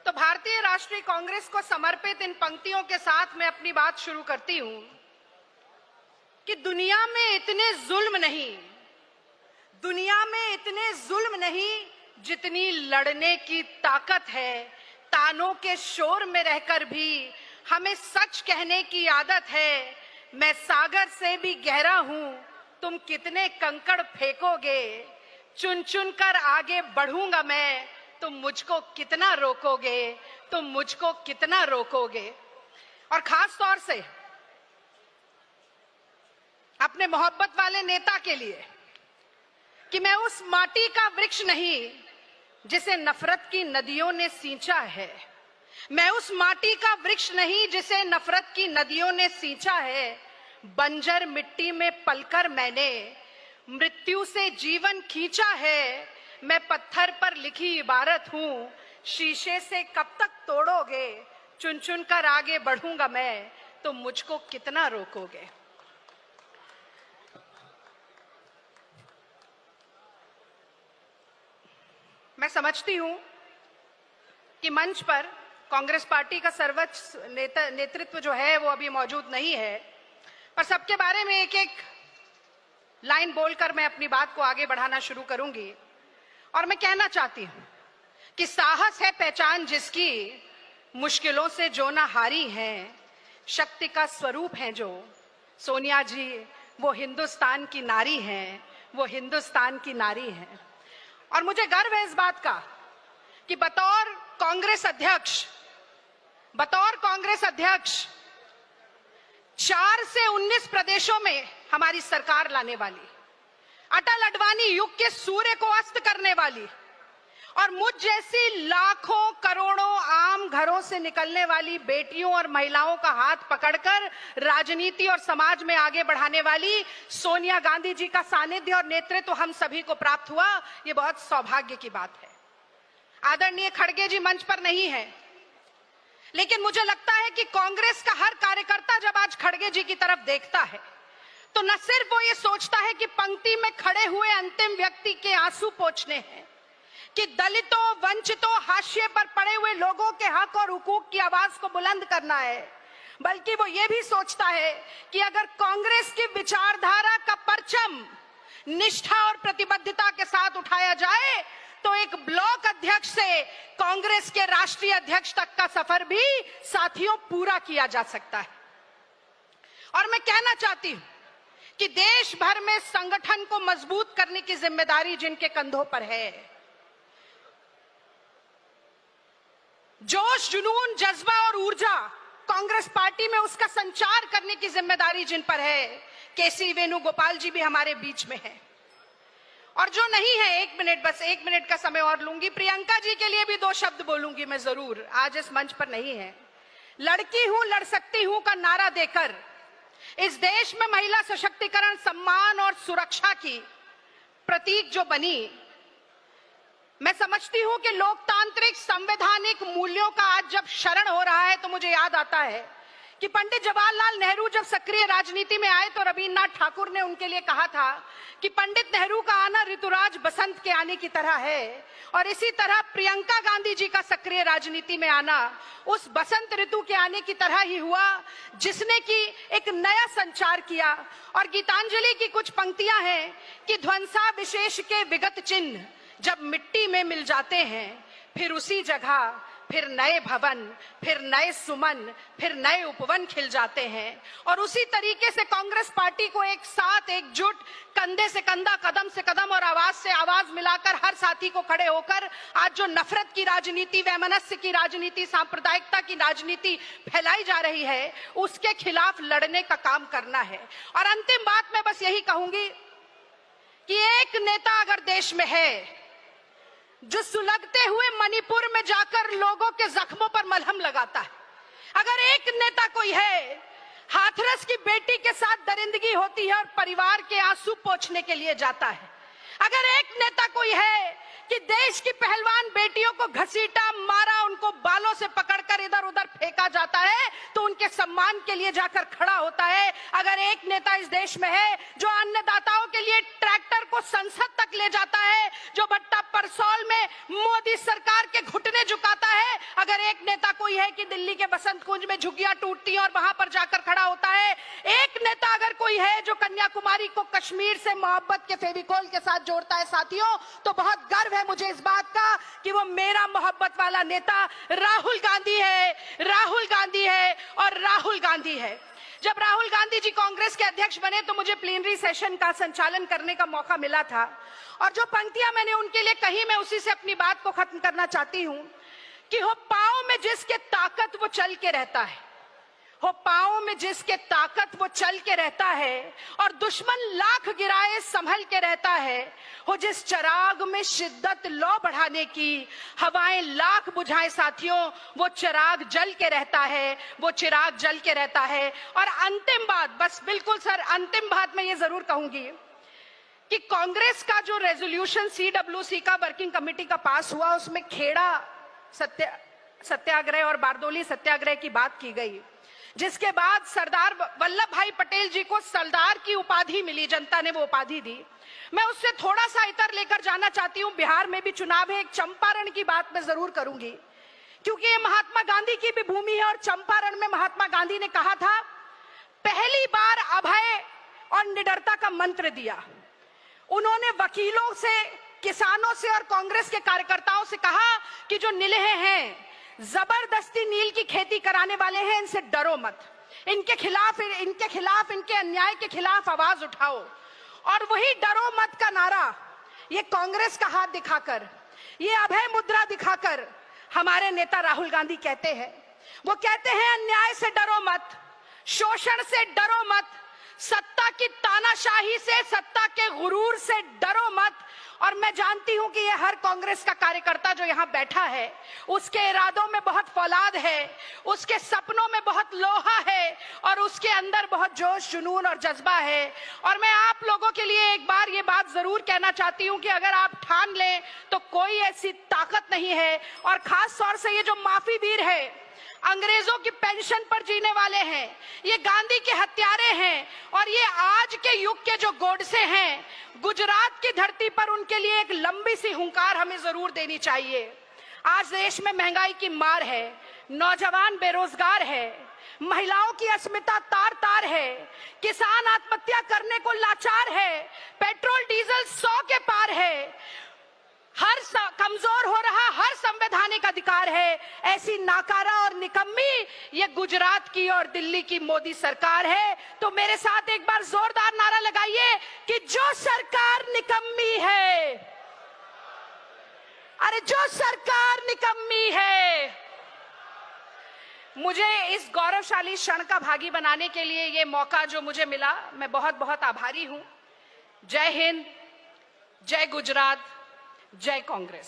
तो भारतीय राष्ट्रीय कांग्रेस को समर्पित इन पंक्तियों के साथ मैं अपनी बात शुरू करती हूं कि दुनिया में इतने जुल्म नहीं जितनी लड़ने की ताकत है। तानों के शोर में रहकर भी हमें सच कहने की आदत है। मैं सागर से भी गहरा हूं, तुम कितने कंकड़ फेंकोगे। चुन चुन कर आगे बढ़ूंगा मैं, तुम मुझको कितना रोकोगे। और खास तौर से अपने मोहब्बत वाले नेता के लिए कि मैं उस माटी का वृक्ष नहीं जिसे नफरत की नदियों ने सींचा है। मैं उस माटी का वृक्ष नहीं जिसे नफरत की नदियों ने सींचा है। बंजर मिट्टी में पलकर मैंने मृत्यु से जीवन खींचा है। मैं पत्थर पर लिखी इबारत हूं, शीशे से कब तक तोड़ोगे। चुन चुन कर आगे बढ़ूंगा मैं, तो मुझको कितना रोकोगे। मैं समझती हूं कि मंच पर कांग्रेस पार्टी का सर्वोच्च नेतृत्व जो है वो अभी मौजूद नहीं है, पर सबके बारे में एक एक लाइन बोलकर मैं अपनी बात को आगे बढ़ाना शुरू करूंगी। और मैं कहना चाहती हूं कि साहस है पहचान जिसकी, मुश्किलों से जो ना हारी हैं। शक्ति का स्वरूप है जो सोनिया जी, वो हिंदुस्तान की नारी हैं, वो हिंदुस्तान की नारी हैं। और मुझे गर्व है इस बात का कि बतौर कांग्रेस अध्यक्ष 4 से 19 प्रदेशों में हमारी सरकार लाने वाली, अटल अडवाणी युग के सूर्य को अस्त करने वाली और मुझ जैसी लाखों करोड़ों आम घरों से निकलने वाली बेटियों और महिलाओं का हाथ पकड़कर राजनीति और समाज में आगे बढ़ाने वाली सोनिया गांधी जी का सानिध्य और नेतृत्व हम सभी को प्राप्त हुआ। ये बहुत सौभाग्य की बात है। आदरणीय खड़गे जी मंच पर नहीं है, लेकिन मुझे लगता है कि कांग्रेस का हर कार्यकर्ता जब आज खड़गे जी की तरफ देखता है तो न सिर्फ वो ये सोचता है कि पंक्ति में खड़े हुए अंतिम व्यक्ति के आंसू पोंछने हैं, कि दलितों, वंचितों, हाशिए पर पड़े हुए लोगों के हक और हुकूक की आवाज को बुलंद करना है, बल्कि वो ये भी सोचता है कि अगर कांग्रेस की विचारधारा का परचम निष्ठा और प्रतिबद्धता के साथ उठाया जाए तो एक ब्लॉक अध्यक्ष से कांग्रेस के राष्ट्रीय अध्यक्ष तक का सफर भी साथियों पूरा किया जा सकता है। और मैं कहना चाहती हूं कि देश भर में संगठन को मजबूत करने की जिम्मेदारी जिनके कंधों पर है, जोश, जुनून, जज्बा और ऊर्जा कांग्रेस पार्टी में उसका संचार करने की जिम्मेदारी जिन पर है, केसी वेणुगोपाल जी भी हमारे बीच में है। और जो नहीं है, 1 मिनट, बस 1 मिनट का समय और लूंगी, प्रियंका जी के लिए भी 2 शब्द बोलूंगी मैं जरूर, आज इस मंच पर नहीं है। लड़की हूं, लड़ सकती हूं का नारा देकर इस देश में महिला सशक्तिकरण, सम्मान और सुरक्षा की प्रतीक जो बनी, मैं समझती हूं कि लोकतांत्रिक संवैधानिक मूल्यों का आज जब शरण हो रहा है तो मुझे याद आता है कि पंडित जवाहरलाल नेहरू जब सक्रिय राजनीति में आए तो रविन्द्रनाथ ठाकुर ने उनके लिए कहा था कि पंडित नेहरू का आना ऋतुराज बसंत के आने की तरह है, और इसी तरह प्रियंका गांधी जी का सक्रिय राजनीति में आना उस बसंत ऋतु के आने की तरह ही हुआ जिसने कि एक नया संचार किया। और गीतांजलि की कुछ पंक्तियां हैं कि ध्वंसा विशेष के विगत चिन्ह जब मिट्टी में मिल जाते हैं, फिर उसी जगह फिर नए भवन, फिर नए सुमन, फिर नए उपवन खिल जाते हैं। और उसी तरीके से कांग्रेस पार्टी को एक साथ, एकजुट, कंधे से कंधा, कदम से कदम और आवाज से आवाज मिलाकर हर साथी को खड़े होकर आज जो नफरत की राजनीति, वैमनस्य की राजनीति, सांप्रदायिकता की राजनीति फैलाई जा रही है, उसके खिलाफ लड़ने का काम करना है। और अंतिम बात मैं बस यही कहूंगी कि एक नेता अगर देश में है जो सुलगते हुए मणिपुर में जाकर लोगों के जख्मों पर मलहम लगाता है, अगर एक नेता कोई है, हाथरस की बेटी के साथ दरिंदगी होती है और परिवार के आंसू पोंछने के लिए जाता है, अगर एक नेता कोई है कि देश की पहलवान बेटियों को घसीटा, मारा, उनको बालों से पकड़कर इधर उधर फेंका जाता है तो उनके सम्मान के लिए जाकर खड़ा होता है, अगर एक नेता इस देश में है जो अन्नदाताओं के लिए ट्रैक्टर को संसद तक ले जाता है, जो भट्टा परसौल में मोदी सरकार के घुटने झुकाता है, अगर एक नेता कोई है कि दिल्ली के बसंत कुंज में झुग्गियां टूटती हैं और वहां पर जाकर खड़ा होता है, एक नेता अगर कोई है जो कन्याकुमारी को कश्मीर से मोहब्बत के फेविकोल के साथ जोड़ता है साथियों, तो बहुत गर्व है मुझे इस बात का कि वो मेरा मोहब्बत वाला नेता राहुल गांधी है, राहुल गांधी है और राहुल गांधी है। जब राहुल गांधी जी कांग्रेस के अध्यक्ष बने तो मुझे प्लीनरी सेशन का संचालन करने का मौका मिला था, और जो पंक्तियां मैंने उनके लिए कही, मैं उसी से अपनी बात को खत्म करना चाहती हूं कि हो पांव में जिसके ताकत वो चल के रहता है, हो पांव में जिसके ताकत वो चल के रहता है, और दुश्मन लाख गिराए संभल के रहता है, हो जिस चिराग में शिद्दत लो बढ़ाने की हवाएं लाख बुझाए साथियों, वो चिराग जल के रहता है, वो चिराग जल के रहता है। और अंतिम बात, बस बिल्कुल सर अंतिम बात मैं ये जरूर कहूंगी कि कांग्रेस का जो रेजोल्यूशन CWC का वर्किंग कमेटी का पास हुआ, उसमें खेड़ा सत्याग्रह और बारदोली सत्याग्रह की बात की गई, जिसके बाद सरदार वल्लभ भाई पटेल जी को सरदार की उपाधि मिली, जनता ने वो उपाधि दी। मैं उससे थोड़ा सा इतर लेकर जाना चाहती हूं, बिहार में भी चुनाव है, एक चंपारण की बात मैं जरूर करूंगी, क्योंकि ये महात्मा गांधी की भी भूमि है, और चंपारण में महात्मा गांधी ने कहा था, पहली बार अभय और निडरता का मंत्र दिया। उन्होंने वकीलों से, किसानों से और कांग्रेस के कार्यकर्ताओं से कहा कि जो नीलहे हैं, जबरदस्ती नील की खेती कराने वाले हैं, इनसे डरो मत, इनके खिलाफ इनके अन्याय के खिलाफ आवाज उठाओ। और वही डरो मत का नारा ये कांग्रेस का हाथ दिखाकर, ये अभय मुद्रा दिखाकर हमारे नेता राहुल गांधी कहते हैं। वो कहते हैं अन्याय से डरो मत, शोषण से डरो मत, सत्ता की तानाशाही से, सत्ता के गुरूर से डरो मत। और मैं जानती हूं कि ये हर कांग्रेस का कार्यकर्ता जो यहां बैठा है, उसके इरादों में बहुत फौलाद है, उसके सपनों में बहुत लोहा है, और उसके अंदर बहुत जोश, जुनून और जज्बा है। और मैं आप लोगों के लिए एक बार ये बात जरूर कहना चाहती हूं कि अगर आप ठान लें तो कोई ऐसी ताकत नहीं है, और खास तौर से ये जो माफी वीर है, अंग्रेजों की पेंशन पर जीने वाले हैं, ये गांधी के हत्यारे हैं, और ये आज के युग के जो गोडसे हैं, गुजरात की धरती पर उनके लिए एक लंबी सी हुंकार हमें जरूर देनी चाहिए। आज देश में महंगाई की मार है, नौजवान बेरोजगार है, महिलाओं की अस्मिता तार तार है, किसान आत्महत्या करने को लाचार है, पेट्रोल डीजल 100 के पार है, हर कमजोर हो रहा हर संवैधानिक अधिकार है। ऐसी नाकारा और निकम्मी ये गुजरात की और दिल्ली की मोदी सरकार है। तो मेरे साथ एक बार जोरदार नारा लगाइए कि जो सरकार निकम्मी है, अरे जो सरकार निकम्मी है। मुझे इस गौरवशाली क्षण का भागी बनाने के लिए ये मौका जो मुझे मिला, मैं बहुत बहुत आभारी हूं। जय हिंद, जय गुजरात, जय कांग्रेस।